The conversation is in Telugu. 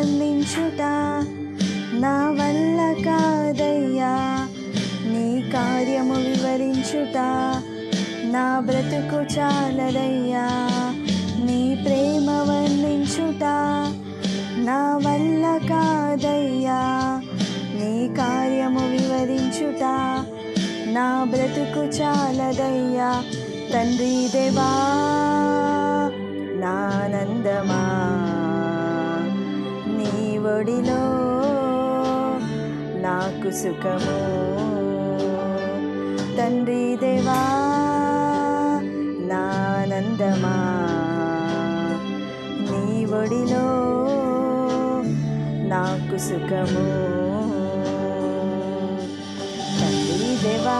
వర్ణించుట నా వల్ల కాదయ్యా, నీ కార్యము వివరించుట నా బ్రతుకు చాలదయ్యా, నీ ప్రేమ వర్ణించుట నా వల్ల కాదయ్యా, నీ కార్యము వివరించుట నా బ్రతుకు చాలదయ్యా. తండ్రి దేవా నానందమా, నీ ఒడిలో నాకు సుఖము. తండ్రి దేవా నానందమా, నీ ఒడిలో నాకు సుఖము. తండ్రి దేవా